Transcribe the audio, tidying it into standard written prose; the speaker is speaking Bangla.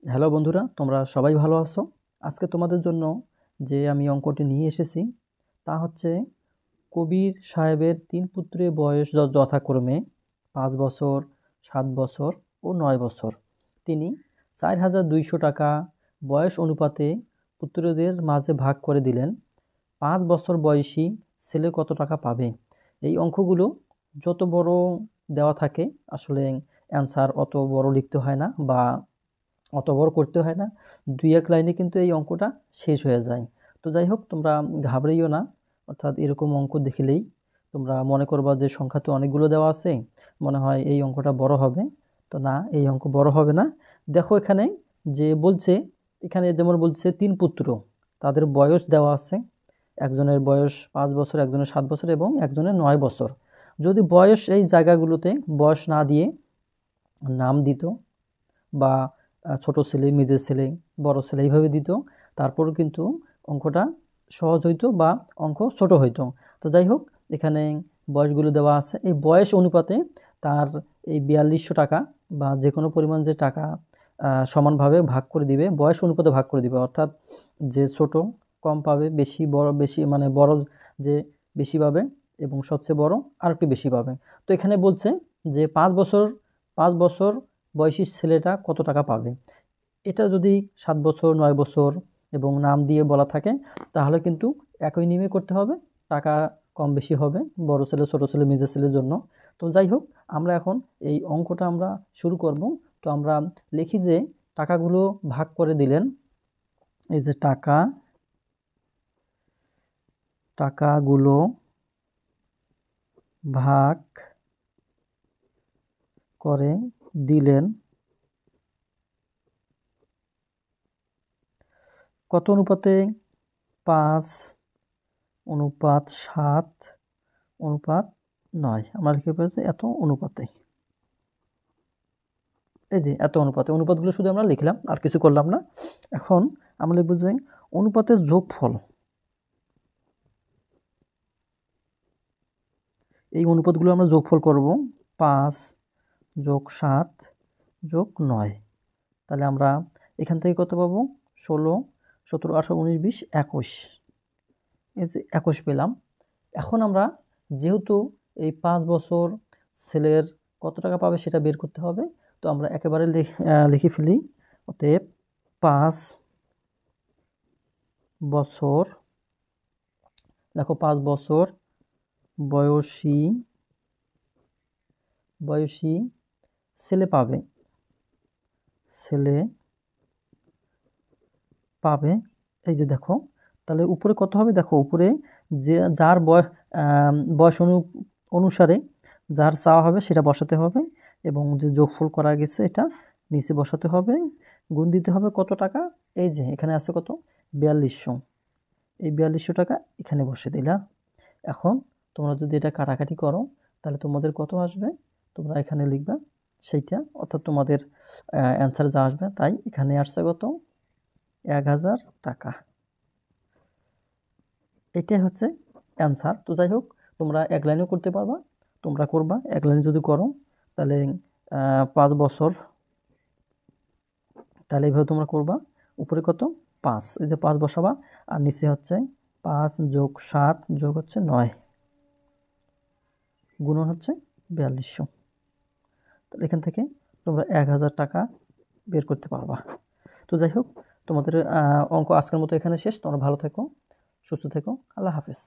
হ্যালো বন্ধুরা, তোমরা সবাই ভালো আছো? আজকে তোমাদের জন্য যে আমি অঙ্কটি নিয়ে এসেছি তা হচ্ছে কবির সাহেবের ৩ পুত্রের বয়স যথাক্রমে ৫ বছর, ৭ বছর ও ৯ বছর। তিনি ৪,২০০ টাকা বয়স অনুপাতে পুত্রদের মাঝে ভাগ করে দিলেন। ৫ বছর বয়সী ছেলে কত টাকা পাবে? এই অঙ্কগুলো যত বড় দেওয়া থাকে আসলে অ্যান্সার অত বড় লিখতে হয় না বা অত বড় করতে হয় না। ২-১ লাইনে কিন্তু এই অঙ্কটা শেষ হয়ে যায়। তো যাই হোক, তোমরা ঘাবড়াইও না। অর্থাৎ এরকম অঙ্ক দেখলেই তোমরা মনে করবা যে সংখ্যা তো অনেকগুলো দেওয়া আছে, মনে হয় এই অঙ্কটা বড় হবে। তো না, এই অঙ্ক বড় হবে না। দেখো এখানে যে বলছে, এখানে যেমন বলছে ৩ পুত্র, তাদের বয়স দেওয়া আছে। একজনের বয়স ৫ বছর, একজনের ৭ বছর এবং একজনের ৯ বছর। যদি বয়স এই জায়গাগুলোতে বয়স না দিয়ে নাম দিত বা ছোট ছেলে, মেজর ছেলে, বড় ছেলে এইভাবে দিত, তারপরও কিন্তু অঙ্কটা সহজ হইতো বা অঙ্ক ছোট হইতো। তো যাই হোক, এখানে বয়সগুলো দেওয়া আছে। এই বয়স অনুপাতে তার এই ৪২০০ টাকা বা যে কোনো পরিমাণ যে টাকা সমানভাবে ভাগ করে দিবে, বয়স অনুপাতে ভাগ করে দিবে। অর্থাৎ যে ছোট কম পাবে, বেশি বড় বেশি, মানে বড় যে বেশি পাবে এবং সবচেয়ে বড় আরেকটু বেশি পাবে। তো এখানে বলছে যে ৫ বছর বয়সী ছেলেটা কত টাকা পাবে। এটা যদি ৭ বছর, ৯ বছর এবং নাম দিয়ে বলা থাকে তাহলে কিন্তু একই নিয়মে করতে হবে। টাকা কম বেশি হবে বড় ছেলে, ছোট ছেলে, মেজর ছেলের জন্য। তো যাই হোক, আমরা এখন এই অঙ্কটা আমরা শুরু করব। তো আমরা লিখি যে টাকাগুলো ভাগ করে দিলেন। এই যে টাকাগুলো ভাগ করে দিলেন কত অনুপাতে? ৫ অনুপাত ৭ অনুপাত ৯। আমরা লিখে ফেলেছি এত অনুপাতে। এই যে এত অনুপাতে, অনুপাতগুলো শুধু আমরা লিখলাম, আর কিছু করলাম না। এখন আমরা লিখব যে অনুপাতের যোগফল। এই অনুপাতগুলো আমরা যোগফল করব। ৫ যোগ ৭ যোগ ৯। তাহলে আমরা এখান থেকে কত পাবো? ১৬, ১৭, ১৮, ১৯, ২০, ২১। এই যে ২১ পেলাম। এখন আমরা যেহেতু এই ৫ বছর ছেলের কত টাকা পাবে সেটা বের করতে হবে, তো আমরা একেবারে লিখে ফেলি। অতএব ৫ বছর, দেখো ৫ বছর বয়সী ছেলে পাবে, ছেলে পাবে। এই যে দেখো, তাহলে উপরে কত হবে? দেখো উপরে যে যার বয়স অনুসারে যার চাওয়া হবে সেটা বসাতে হবে এবং যে যোগফল করা গেছে এটা নিচে বসাতে হবে, গুণ দিতে হবে কত টাকা। এই যে এখানে আছে কত? ৪২০০। এই ৪২০০ টাকা এখানে বসে দিলা। এখন তোমরা যদি এটা কাটাকাটি করো তাহলে তোমাদের কত আসবে তোমরা এখানে লিখবা সেইটা, অর্থাৎ তোমাদের অ্যান্সার যা আসবে তাই। এখানে আসছে কত? ১,০০০ টাকা। এটাই হচ্ছে অ্যান্সার। তো যাই হোক, তোমরা এক লাইনেও করতে পারবা, তোমরা করবা। এক লাইনে যদি করো তাহলে ৫ বছর, তাহলে এইভাবে তোমরা করবা। উপরে কত? ৫, এই যে ৫ বসাবা আর নিচে হচ্ছে ৫ যোগ ৭ যোগ হচ্ছে ৯ গুণন হচ্ছে ৪২০০। তাহলে এখান থেকে তোমরা ১,০০০ টাকা বের করতে পারবা। তো যাই হোক, তোমাদের অঙ্ক আজকের মতো এখানে শেষ। তোমরা ভালো থেকো, সুস্থ থেকো। আল্লাহ হাফেজ।